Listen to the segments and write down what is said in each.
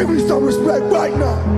Give me some respect right now.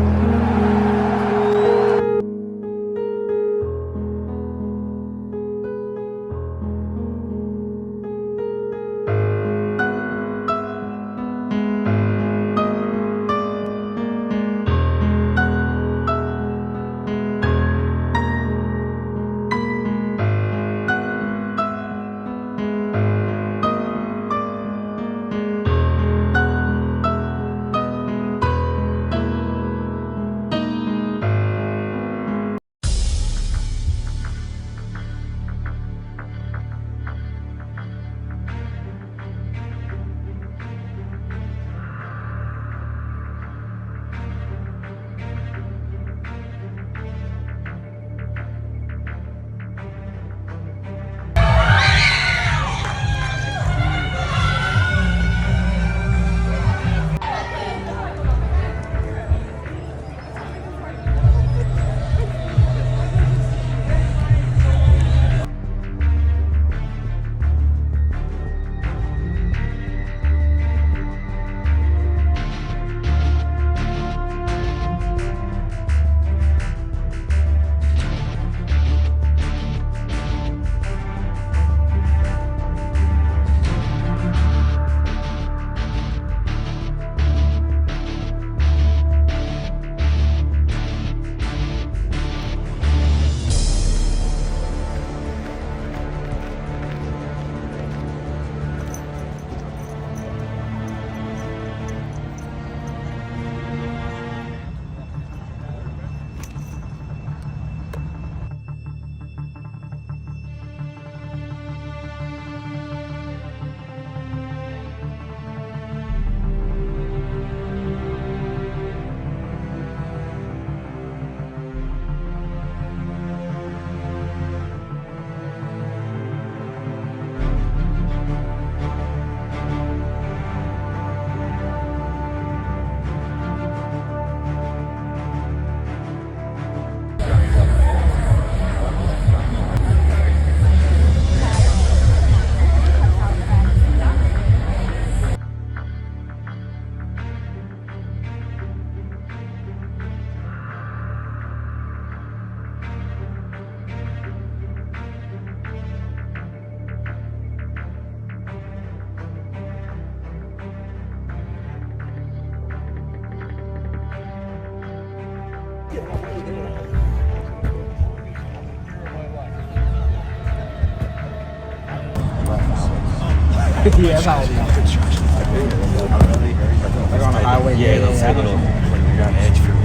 Yeah, probably. Like on the highway. Yeah, those little when you're on edge for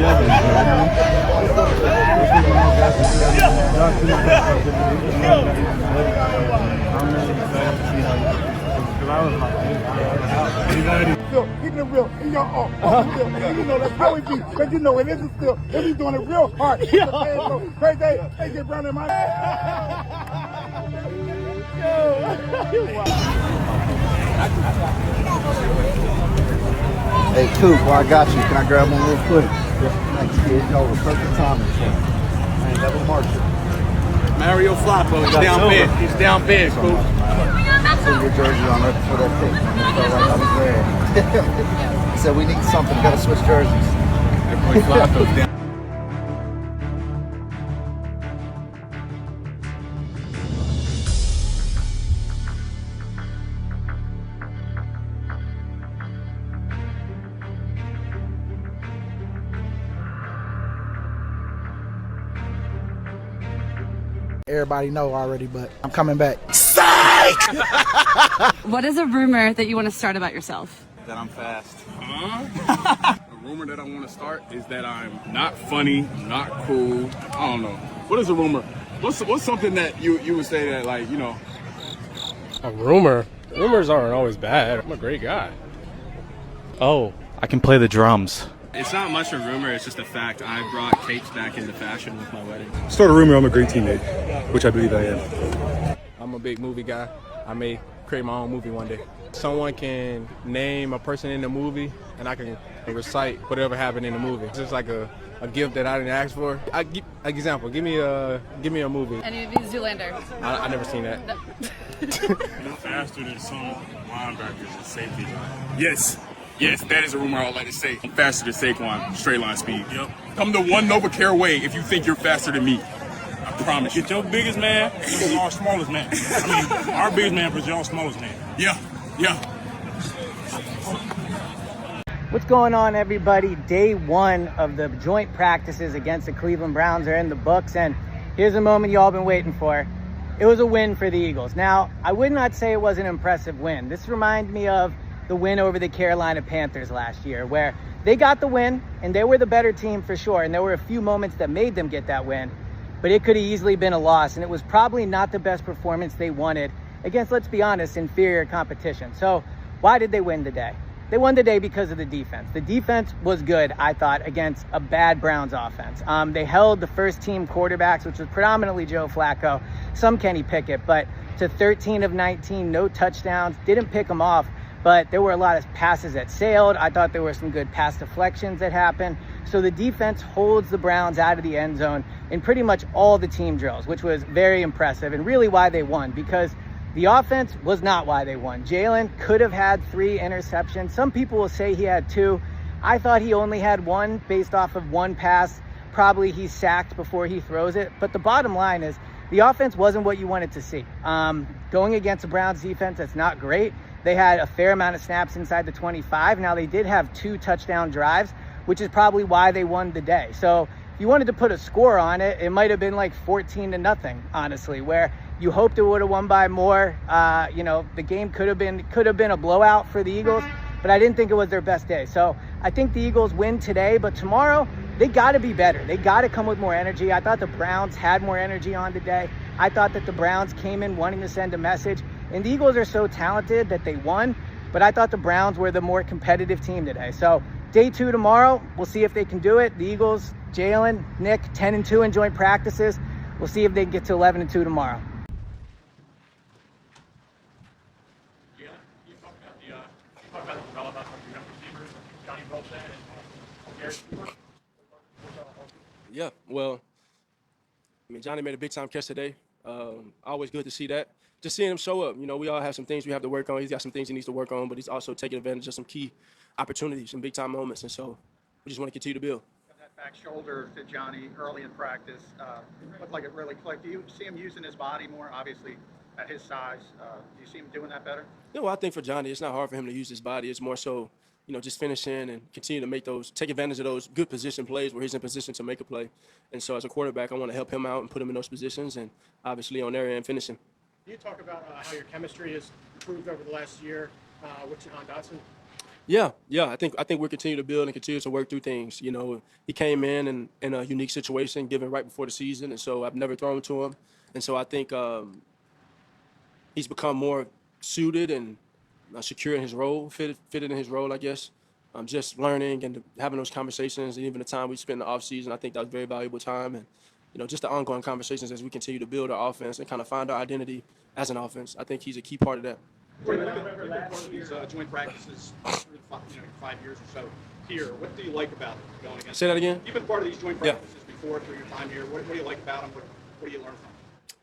Still, keeping it real in your own. You know, that's how it be. Because you know, it isn't still. If he's doing it real hard. Crazy, AJ Brown in my. Hey, Coop, well, I got you. Can I grab one real quick? Thanks, kid. Y'all were perfect timing. I ain't never marked it. Mario Flacco, he's down big. He's down big, Coop. See your jersey on right before that pick. I felt like I was there. He said, we need something. Got to switch jerseys. That boy Flacco's down. Everybody know already, but I'm coming back. What is a rumor that you want to start about yourself? That I'm fast. A rumor that I want to start is that I'm not funny, not cool. I don't know. What is a rumor? What's something that you would say that, like, you know? A rumor? Rumors aren't always bad. I'm a great guy. Oh, I can play the drums. It's not much a rumor, it's just a fact. I brought cakes back into fashion with my wedding. Start a rumor I'm a great teammate, which I believe I am. I'm a big movie guy. I may create my own movie one day. Someone can name a person in the movie, and I can recite whatever happened in the movie. It's just like a gift that I didn't ask for. Example, give me a movie. Any of these Zoolander? I never seen that. No. I'm faster than some linebackers and safeties. Yes, that is a rumor I would like to say. I'm faster than Saquon, straight line speed. Yep. Come the one Novacare way if you think you're faster than me. I promise you. Get your biggest man versus our smallest man. I mean, our biggest man versus your smallest man. Yeah. What's going on, everybody? Day one of the joint practices against the Cleveland Browns are in the books, and here's a moment you all been waiting for. It was a win for the Eagles. Now, I would not say it was an impressive win. This reminds me of the win over the Carolina Panthers last year, where they got the win and they were the better team for sure, and there were a few moments that made them get that win, but it could have easily been a loss, and it was probably not the best performance they wanted against, let's be honest, inferior competition. So why did they win today? They won today because of the defense. The defense was good, I thought, against a bad Browns offense. They held the first team quarterbacks, which was predominantly Joe Flacco, some Kenny Pickett, but to 13 of 19, no touchdowns, didn't pick them off, but there were a lot of passes that sailed. I thought there were some good pass deflections that happened. So the defense holds the Browns out of the end zone in pretty much all the team drills, which was very impressive and really why they won, because the offense was not why they won. Jalen could have had 3 interceptions. Some people will say he had 2. I thought he only had 1 based off of 1 pass. Probably he's sacked before he throws it. But the bottom line is the offense wasn't what you wanted to see. Going against the Browns defense, that's not great. They had a fair amount of snaps inside the 25. Now, they did have 2 touchdown drives, which is probably why they won the day. So if you wanted to put a score on it, it might have been like 14-0, honestly, where you hoped it would have won by more. The game could have been a blowout for the Eagles, but I didn't think it was their best day. So I think the Eagles win today, but tomorrow they got to be better. They got to come with more energy. I thought the Browns had more energy on today. I thought that the Browns came in wanting to send a message. And the Eagles are so talented that they won, but I thought the Browns were the more competitive team today. So day 2 tomorrow, we'll see if they can do it. The Eagles, Jalen, Nick, 10-2 in joint practices. We'll see if they can get to 11-2 tomorrow. Yeah, well, Johnny made a big time catch today. Always good to see that. Just seeing him show up. We all have some things we have to work on. He's got some things he needs to work on, but he's also taking advantage of some key opportunities and big time moments. And so we just want to continue to build. That back shoulder to Johnny early in practice looked like it really clicked. Do you see him using his body more, obviously, at his size? Do you see him doing that better? Yeah, well, I think for Johnny, it's not hard for him to use his body. It's more so, just finish in and continue to take advantage of those good position plays where he's in position to make a play. And so as a quarterback, I want to help him out and put him in those positions and obviously on their end finishing. Can you talk about how your chemistry has improved over the last year with Jahan Dotson? Yeah. I think we're continue to build and continue to work through things. You know, he came in a unique situation, given right before the season, and so I've never thrown to him, and so I think he's become more suited and secure in his role, fitted in his role, I guess. Just learning and having those conversations, and even the time we spent in the off season, I think that was very valuable time, and just the ongoing conversations as we continue to build our offense and kind of find our identity as an offense. I think he's a key part of that. These joint practices through 5 years or so here. What do you like about it going against? Say that again? You've been part of these joint practices before through your time here. What do you like about them? What do you learn from them?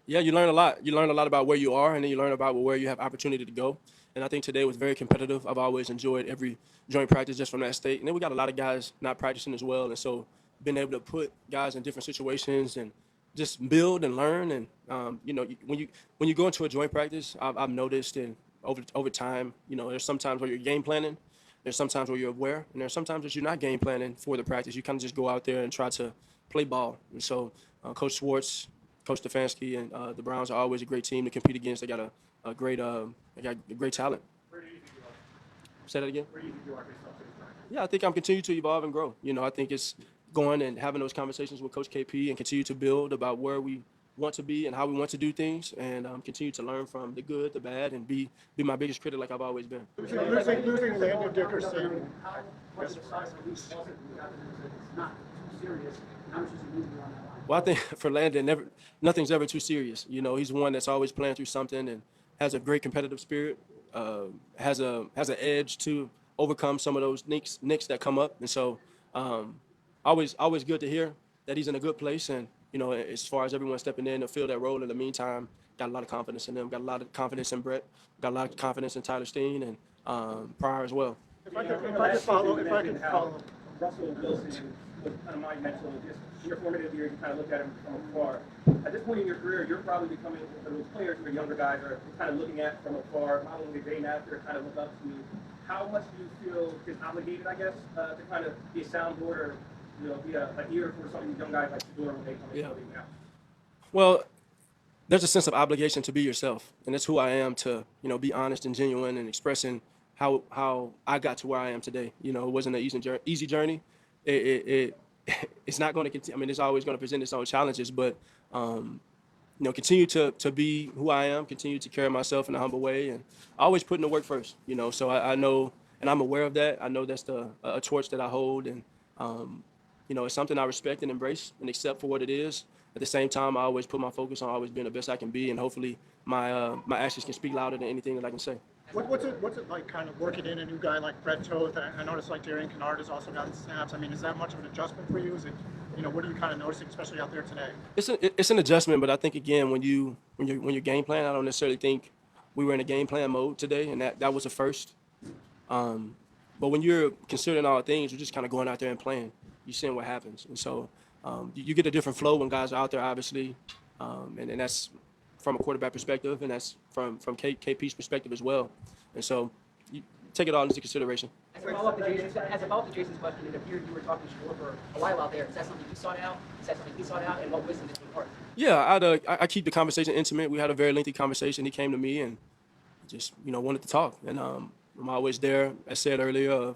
Yeah, you learn a lot. You learn a lot about where you are, and then you learn about where you have opportunity to go. And I think today was very competitive. I've always enjoyed every joint practice just from that state. And then we got a lot of guys not practicing as well, and so being able to put guys in different situations and just build and learn. And when you go into a joint practice, I've noticed and over time, there's sometimes where you're game planning, there's sometimes where you're aware, and there's sometimes that you're not game planning for the practice. You kind of just go out there and try to play ball. And so Coach Schwartz, Coach Stefanski, and the Browns are always a great team to compete against. They got a great talent. Where do you think you are? Say that again? Where do you think you are based off this time? Yeah, I think I'm continuing to evolve and grow. I think it's going and having those conversations with Coach KP and continue to build about where we want to be and how we want to do things, and continue to learn from the good, the bad, and be my biggest critic like I've always been. Losing Landon Dickerson. Well, I think for Landon, nothing's ever too serious. He's one that's always playing through something and has a great competitive spirit, has an edge to overcome some of those nicks that come up, and so always good to hear that he's in a good place. And as far as everyone stepping in to fill that role in the meantime, got a lot of confidence in them. Got a lot of confidence in Brett. Got a lot of confidence in Tyler Steen and Pryor as well. If I could follow. Russell Wilson was kind of monumental. Just in your formative years, you kind of looked at him from afar. At this point in your career, you're probably becoming one of those players where younger guys are kind of looking at from afar, not only the day after, kind of look up to. How much do you feel is obligated, I guess, to kind of be a soundboard or be an ear for some of these young guys like Shedeur when they come into the league now? Well, there's a sense of obligation to be yourself, and that's who I am, to be honest and genuine and expressing how I got to where I am today. It wasn't an easy journey. It's not going to continue. I mean, it's always going to present its own challenges, but continue to be who I am, continue to carry myself in a humble way, and always putting the work first. So I know, and I'm aware of that. I know that's a torch that I hold, and it's something I respect and embrace and accept for what it is. At the same time, I always put my focus on always being the best I can be, and hopefully my actions can speak louder than anything that I can say. What's it like kind of working in a new guy like Brett Toth? I noticed like Darian Kennard has also gotten snaps. I mean, is that much of an adjustment for you? Is it, what are you kind of noticing, especially out there today? It's an adjustment, but I think again when you're game plan, I don't necessarily think we were in a game plan mode today, and that was a first. But when you're considering all things, you're just kind of going out there and playing. You're seeing what happens, and so you get a different flow when guys are out there, obviously, and that's from a quarterback perspective, and that's from KP's perspective as well. And so you take it all into consideration. As a follow-up to Jason's question, it appeared you were talking to Shedeur for a while out there. Is that something you sought out? Is that something he sought out? And what wisdom did you impart? Yeah, I keep the conversation intimate. We had a very lengthy conversation. He came to me and just wanted to talk. And I'm always there, as I said earlier, of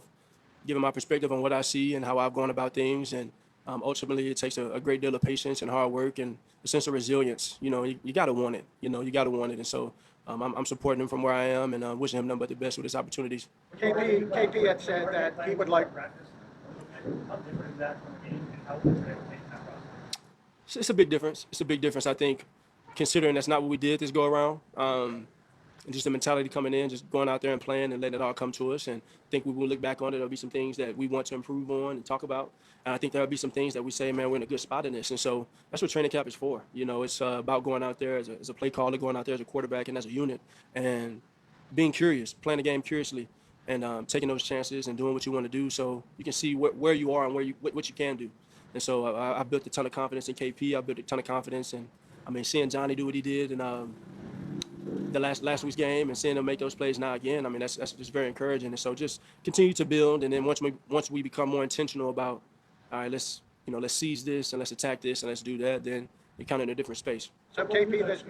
giving my perspective on what I see and how I've gone about things. And ultimately, it takes a great deal of patience and hard work and a sense of resilience. You got to want it. You got to want it. And so I'm supporting him from where I am and wishing him nothing but the best with his opportunities. KP had said that he would like. It's a big difference. It's a big difference, I think, considering that's not what we did this go around. And just the mentality coming in, just going out there and playing and letting it all come to us. And I think we will look back on it. There'll be some things that we want to improve on and talk about. And I think there'll be some things that we say, man, we're in a good spot in this. And so that's what training camp is for. It's about going out there as a play caller, going out there as a quarterback and as a unit, and being curious, playing the game curiously, and taking those chances and doing what you want to do so you can see where you are and what you can do. And so I built a ton of confidence in KP. I built a ton of confidence in, seeing Johnny do what he did and the last week's game and seeing them make those plays now again, that's just very encouraging. And so just continue to build, and then once we become more intentional about, all right, let's seize this and let's attack this and let's do that, then you're kind of in a different space. So KP this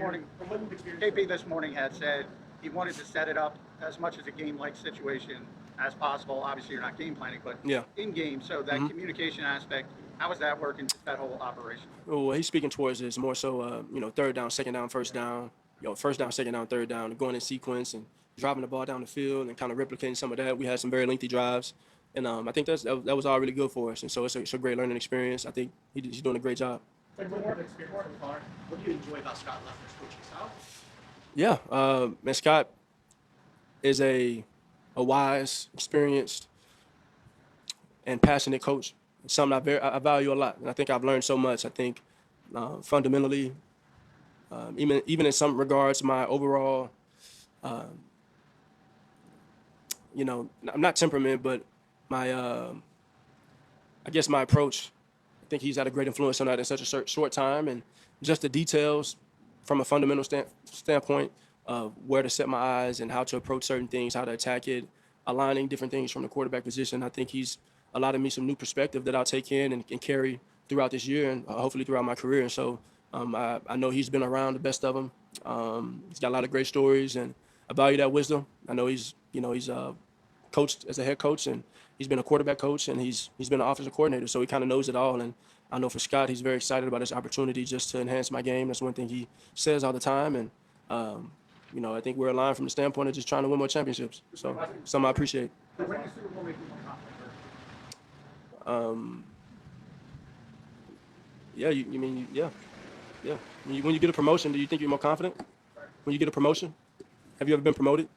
morning had said he wanted to set it up as much as a game-like situation as possible. Obviously, you're not game planning, but Yeah. in game. So that communication aspect, how is that working? That whole operation. Well, what he's speaking towards is more so, third down, second down, first down, first down, second down, third down, going in sequence and driving the ball down the field and kind of replicating some of that. We had some very lengthy drives, and I think that was all really good for us. And so it's a great learning experience. I think he's doing a great job. What do you enjoy about Scott Leffler's coaching style? Yeah, man, Scott is a wise, experienced, and passionate coach. It's something I value a lot, and I think I've learned so much. I think fundamentally, even in some regards, my overall, not temperament, but my, I guess my approach. I think he's had a great influence on that in such a short time, and just the details from a fundamental standpoint of where to set my eyes and how to approach certain things, how to attack it, aligning different things from the quarterback position. I think he's allotted me some new perspective that I'll take in and carry throughout this year and hopefully throughout my career. And so I know he's been around the best of them. He's got a lot of great stories, and I value that wisdom. I know he's coached as a head coach, and he's been a quarterback coach, and he's been an offensive coordinator, so he kind of knows it all. And I know for Scott, he's very excited about this opportunity just to enhance my game. That's one thing he says all the time. And, I think we're aligned from the standpoint of just trying to win more championships. So something I appreciate. Yeah, yeah. When you get a promotion, do you think you're more confident? When you get a promotion? Have you ever been promoted?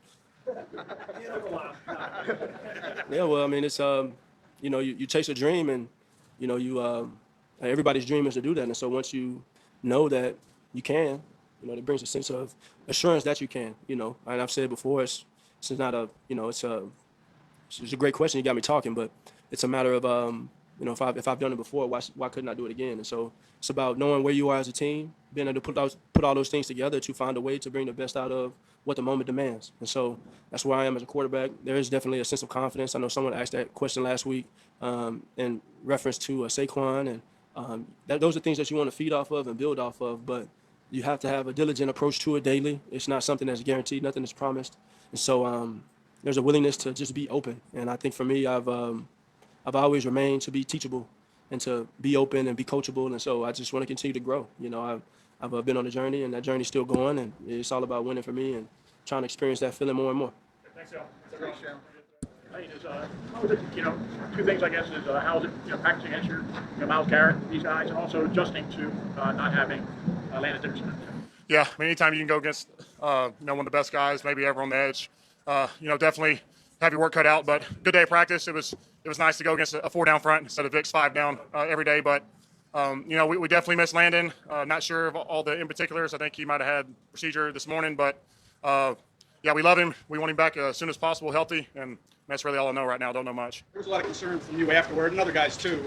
Yeah, well, I mean, it's, you chase a dream, and, everybody's dream is to do that. And so once you know that you can, it brings a sense of assurance that you can, and I've said before, it's not a, it's a great question. You got me talking, but it's a matter of, if I've done it before, why couldn't I do it again? And so it's about knowing where you are as a team, being able to put all those things together to find a way to bring the best out of what the moment demands. And so that's where I am as a quarterback. There is definitely a sense of confidence. I know someone asked that question last week in reference to Saquon, and those are things that you want to feed off of and build off of, but you have to have a diligent approach to it daily. It's not something that's guaranteed, nothing is promised. And so there's a willingness to just be open. And I think for me, I've always remained to be teachable and to be open and be coachable. And so I just want to continue to grow. I've been on a journey, and that journey's still going, and it's all about winning for me and trying to experience that feeling more and more. Thanks, y'all. Two things, I guess, is how is it practicing against your Myles Garrett, these guys, and also adjusting to not having Landon Dickerson. Yeah, anytime you can go against one of the best guys, maybe ever on the edge, definitely have your work cut out. But good day of practice. It was nice to go against a 4-down front instead of Vic's 5-down every day. But we definitely missed Landon. Not sure of all the in particulars. I think he might have had procedure this morning, but we love him. We want him back as soon as possible, healthy, and that's really all I know right now. Don't know much. There was a lot of concern from you afterward, and other guys too.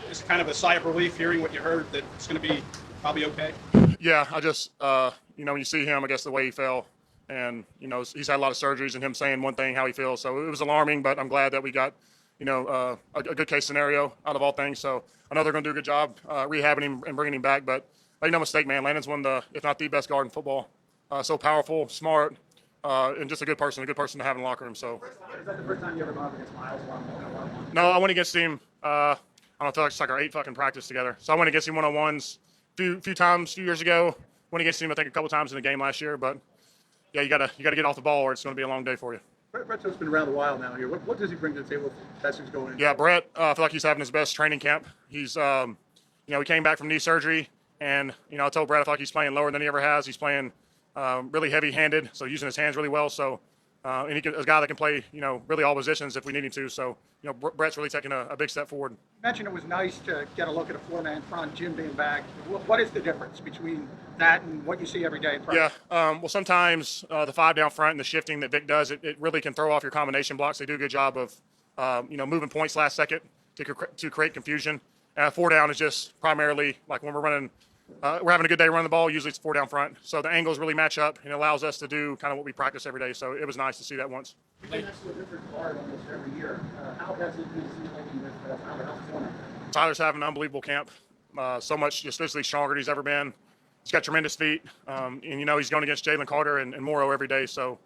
It's kind of a sigh of relief hearing what you heard, that it's going to be probably okay. Yeah, I just when you see him, I guess the way he fell, and he's had a lot of surgeries, and him saying one thing how he feels, so it was alarming. But I'm glad that we got a good case scenario out of all things. So I know they're going to do a good job rehabbing him and bringing him back. But make no mistake, man, Landon's one of the, if not the best guard in football. So powerful, smart, and just a good person to have in the locker room. So. Is that the first time you ever gone up against Myles? No, I went against him. I don't know, it's like our 8 fucking practice together. So I went against him one-on-ones a few times a few years ago. Went against him, I think, a couple times in the game last year. But yeah, you gotta get off the ball, or it's going to be a long day for you. Brett's been around a while now here. What does he bring to the table as he's going in? Yeah, Brett, I feel like he's having his best training camp. He's, he came back from knee surgery, and, I told Brett I feel like he's playing lower than he ever has. He's playing really heavy-handed, so using his hands really well. So, and he's a guy that can play, really all positions if we need him to. So, Brett's really taking a big step forward. You mentioned it was nice to get a look at a 4-man front, Jim being back. What is the difference between that and what you see every day in practice? Yeah, well, sometimes the 5-down front and the shifting that Vic does, it really can throw off your combination blocks. They do a good job of, moving points last second to create confusion. 4-down is just primarily like when we're running, we're having a good day running the ball, usually it's 4-down front. So the angles really match up, and it allows us to do kind of what we practice every day. So it was nice to see that once. We play next to a different guard almost every year. How has it been with Tyler? How's it going? Tyler's having an unbelievable camp. So much just physically stronger than he's ever been. He's got tremendous feet. And, he's going against Jalen Carter and Morrow every day. So,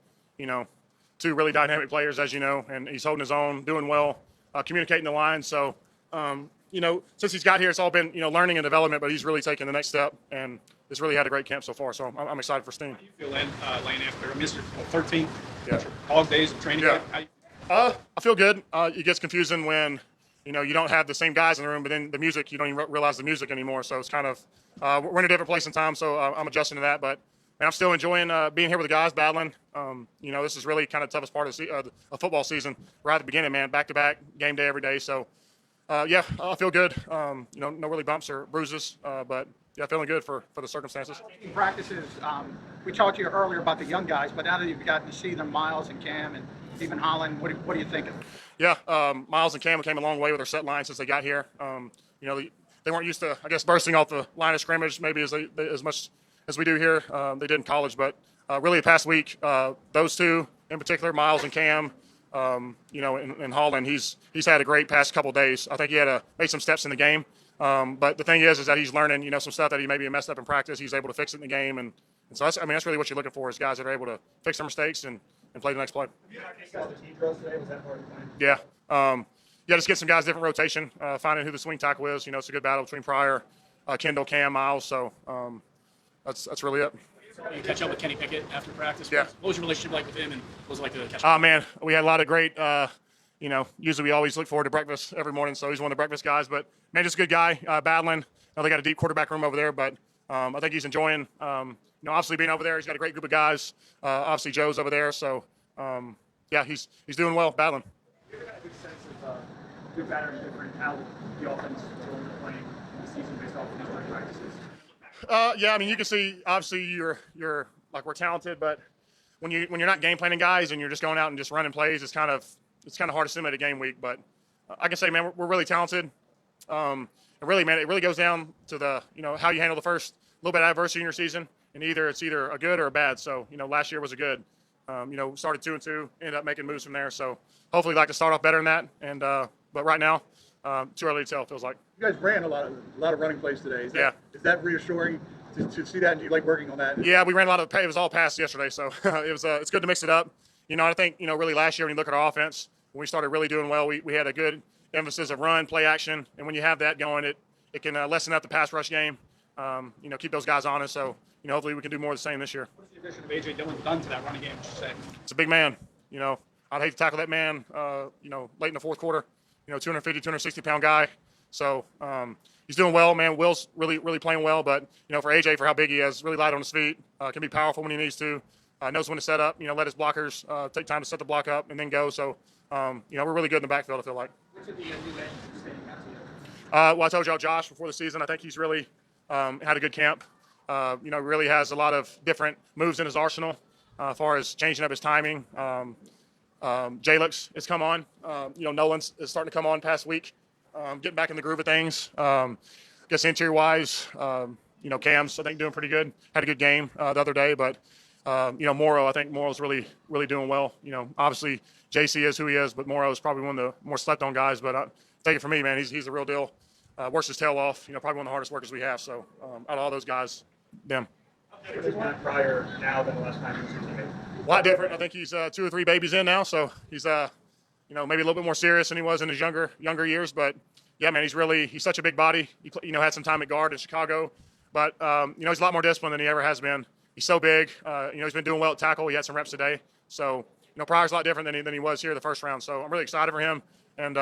two really dynamic players, as you know, and he's holding his own, doing well, communicating the line. So, since he's got here, it's all been, learning and development, but he's really taken the next step and has really had a great camp so far. So I'm excited for Steen. How do you feel laying after Mr. 13 Yeah. hog days of training? Yeah. How I feel good. It gets confusing when, you don't have the same guys in the room, but then the music, you don't even realize the music anymore. So it's kind of, we're in a different place in time, so I'm adjusting to that. But man, I'm still enjoying being here with the guys, battling. This is really kind of the toughest part of football season. Right at the beginning, man, back-to-back, game day every day. So, I feel good. No really bumps or bruises, but yeah, feeling good for the circumstances. In practices, we talked to you earlier about the young guys, but now that you've gotten to see them, Miles and Cam and even Holland, what are you thinking? Yeah, Miles and Cam came a long way with their set line since they got here. They weren't used to, I guess, bursting off the line of scrimmage maybe as much as we do here. They did in college, but really the past week, those two in particular, Miles and Cam, and Holland, he's had a great past couple days. I think he had made some steps in the game. But the thing is that he's learning, some stuff that he maybe messed up in practice. He's able to fix it in the game, and so that's really what you're looking for is guys that are able to fix their mistakes and play the next play. Yeah. Just get some guys different rotation, finding who the swing tackle is. It's a good battle between Pryor, Kendall, Cam, Miles. So that's really it. you catch up with Kenny Pickett after practice? Yeah. What was your relationship like with him, and what was it like to catch up? Oh, man, we had a lot of great, usually we always look forward to breakfast every morning, so he's one of the breakfast guys. But, man, just a good guy, battling. They got a deep quarterback room over there, but I think he's enjoying, obviously being over there. He's got a great group of guys. Obviously, Joe's over there. So, he's doing well, battling. You ever got a good sense of good, bad, or different how the offense is going to play in the season based off of these joint practices? You can see, obviously, you're like, we're talented, but when you're not game planning guys and you're just going out and just running plays, it's kind of hard to simulate a game week. But I can say, man, we're really talented. And really, man, it really goes down to the, how you handle the first little bit of adversity in your season, and it's either a good or a bad. So, last year was a good. Started 2-2, ended up making moves from there. So hopefully, like to start off better than that. And but right now, too early to tell. It feels like. You guys ran a lot of running plays today. Is that reassuring to see that? And you like working on that? Yeah, we ran a lot of. It was all pass yesterday, so it's good to mix it up. I think really last year when you look at our offense, when we started really doing well, we had a good emphasis of run, play action, and when you have that going, it can lessen out the pass rush game. Keep those guys honest. So hopefully we can do more of the same this year. What's the addition of A.J. Dillon done to that running game? Would you say? It's a big man. I'd hate to tackle that man. Late in the fourth quarter. 250, 260-pound guy. So he's doing well, man. Will's really playing well, but for AJ, for how big he is, really light on his feet, can be powerful when he needs to. Knows when to set up. Let his blockers take time to set the block up and then go. So we're really good in the backfield, I feel like. What's the new end standing out to you? Well, I told y'all Josh before the season. I think he's really had a good camp. Really has a lot of different moves in his arsenal as far as changing up his timing. Jalen has come on. Nolan's is starting to come on past week, getting back in the groove of things. I guess interior-wise, Cam's, I think, doing pretty good. Had a good game the other day, but, Morrow, I think Morrow's really doing well. Obviously, JC is who he is, but Morrow is probably one of the more slept-on guys. But take it from me, man, he's the real deal. Works his tail off, probably one of the hardest workers we have. So out of all those guys, them. Is Matt Pryor now than the last time he was your teammate? A lot different. I think he's 2 or 3 babies in now, so he's maybe a little bit more serious than he was in his younger years. But yeah, man, he's such a big body. He had some time at guard in Chicago, but he's a lot more disciplined than he ever has been. He's so big. He's been doing well at tackle. He had some reps today, so Pryor's a lot different than he was here the first round. So I'm really excited for him, and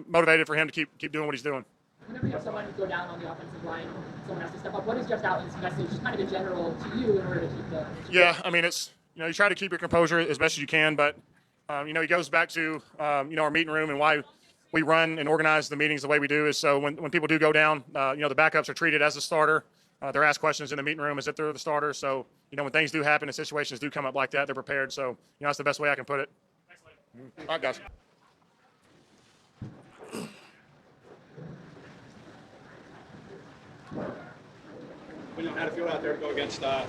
motivated for him to keep doing what he's doing. Whenever you have someone go down on the offensive line, someone has to step up. What is Jeff Stoutland's message, just kind of in general, to you in order to keep the? Yeah, it's you try to keep your composure as best as you can, but he goes back to our meeting room and why we run and organize the meetings the way we do is so when people do go down, the backups are treated as a starter. They're asked questions in the meeting room as if they're the starter. So when things do happen and situations do come up like that, they're prepared. So that's the best way I can put it. All right, guys. How to feel out there to go against a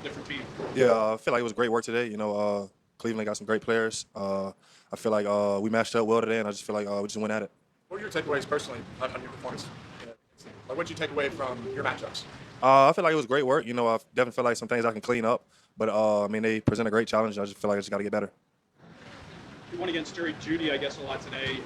different team? Yeah, I feel like it was great work today. Cleveland got some great players. I feel like we matched up well today, and I just feel like we just went at it. What are your takeaways personally on your performance? What did you take away from your matchups? I feel like it was great work. I definitely feel like some things I can clean up. But I mean, they present a great challenge. I just feel like I just got to get better. You won against Judy, I guess, a lot today.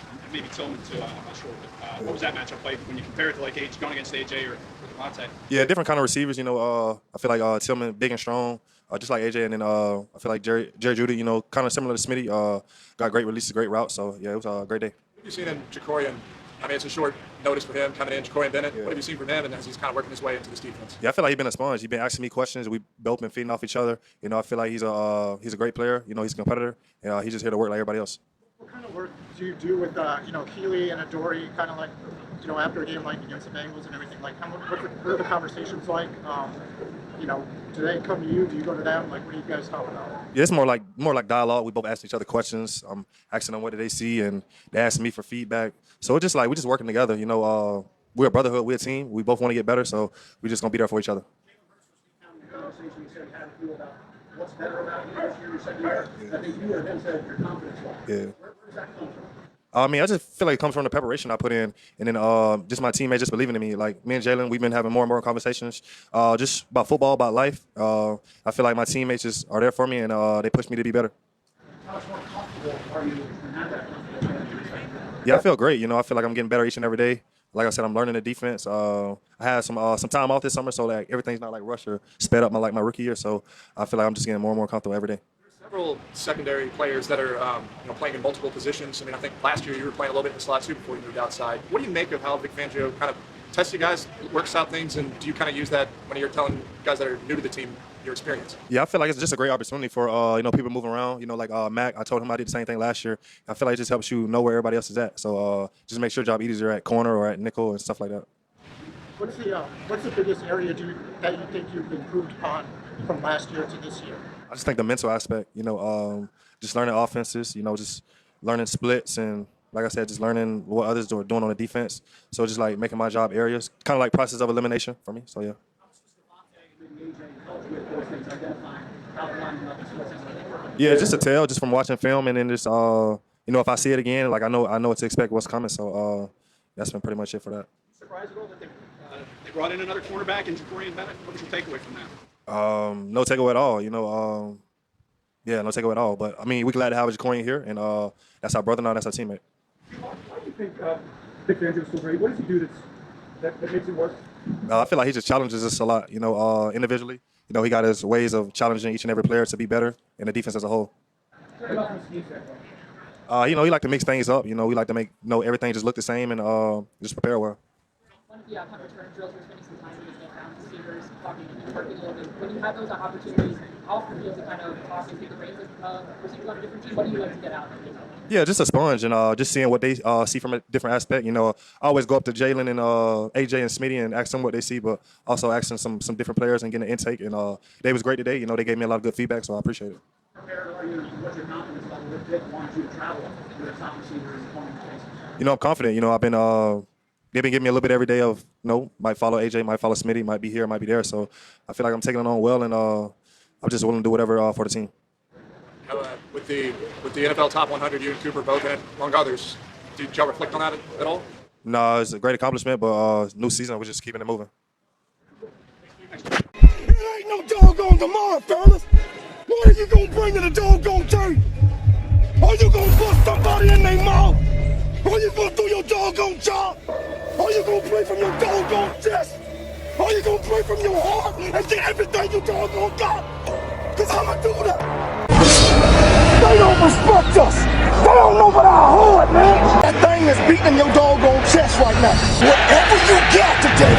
And maybe Tillman too. I'm not sure. But what was that matchup like when you compare it to like going against AJ or Devonta? Yeah, different kind of receivers. You know, I feel like Tillman, big and strong, just like AJ, and then I feel like Jerry Judy. You know, kind of similar to Smitty. Got great releases, great routes. So yeah, it was a great day. What have you seen in Jacorian? I mean, it's a short notice for him coming in, Jacorian Bennett. Yeah. What have you seen from him, and as he's kind of working his way into this defense? Yeah, I feel like he's been a sponge. He's been asking me questions. We've both been feeding off each other. You know, I feel like he's a great player. You know, he's a competitor, and he's just here to work like everybody else. What kind of work do you do with Keely and Adoree, kind of like after a game like against the Bengals and everything? Like, what are the conversations like? Do they come to you? Do you go to them? Like, what do you guys talk about? Yeah, it's more like dialogue. We both ask each other questions. I'm asking them what do they see, and they ask me for feedback. So it's just like we're just working together. You know, we're a brotherhood. We're a team. We both want to get better, so we're just gonna be there for each other. What's better about you this year? You said I think you or them said your confidence level. Yeah. Where does that come from? I mean, I just feel like it comes from the preparation I put in, and then just my teammates just believing in me. Like me and Jalen, we've been having more and more conversations, just about football, about life. I feel like my teammates just are there for me, and they push me to be better. How much more comfortable are you to have that confidence? Yeah, I feel great. You know, I feel like I'm getting better each and every day. Like I said, I'm learning the defense. I had some time off this summer, so like everything's not like rushed or sped up my rookie year. So I feel like I'm just getting more and more comfortable every day. Several secondary players that are playing in multiple positions. I mean, I think last year you were playing a little bit in the slot too before you moved outside. What do you make of how Vic Fangio kind of tests you guys, works out things, and do you kind of use that when you're telling guys that are new to the team your experience? Yeah, I feel like it's just a great opportunity for people moving around. You know, like Mac, I told him I did the same thing last year. I feel like it just helps you know where everybody else is at. So just make sure your job easier at corner or at nickel and stuff like that. What's the biggest area that you think you've improved upon from last year to this year? I just think the mental aspect, just learning offenses, just learning splits, and like I said, just learning what others are doing on the defense. So just like making my job areas, kind of like process of elimination for me. So yeah. Yeah, just a tell, just from watching film, and then just if I see it again, like I know what to expect, what's coming. So that's been pretty much it for that. Surprised at all that they brought in another cornerback in Jacorian Bennett? What was your takeaway from that? No takeaway at all. No takeaway at all. But I mean, we're glad to have Jacorian here, and that's our brother now. That's our teammate. Why do you think Vic Fangio is so great? What does he do that makes it work? I feel like he just challenges us a lot. Individually. He got his ways of challenging each and every player to be better, and the defense as a whole. What about from Steve's standpoint? He like to mix things up. We like to make everything just look the same and just prepare well. One of the punt return drills, we're spending some time with down receivers, talking and working a little bit. When you have those opportunities, how often do you have to kind of toss and take the reins of receivers on a different team? What do you like to get out of it? Yeah, just a sponge and just seeing what they see from a different aspect. I always go up to Jalen and AJ and Smitty and ask them what they see, but also asking some different players and getting an intake. And they was great today. They gave me a lot of good feedback, so I appreciate it. What's your confidence level with Vic wanting you to travel with a top receiver and corner chase? I'm confident. I've been they've been giving me a little bit every day of might follow AJ, might follow Smitty, might be here, might be there. So I feel like I'm taking it on well, and I'm just willing to do whatever for the team. With the NFL Top 100, you and Cooper both in it, among others. Did y'all reflect on that at all? No, it's a great accomplishment, but new season, we're just keeping it moving. It ain't no doggone tomorrow, fellas. What are you gonna bring to the doggone church? Are you gonna bust somebody in their mouth? Are you gonna do your doggone job? Are you gonna play from your doggone chest? Are you gonna play from your heart and get everything you doggone got? Cause I'ma do that. They don't respect us. They don't know about our heart, man. That thing is beating your doggone chest right now. Whatever you got today,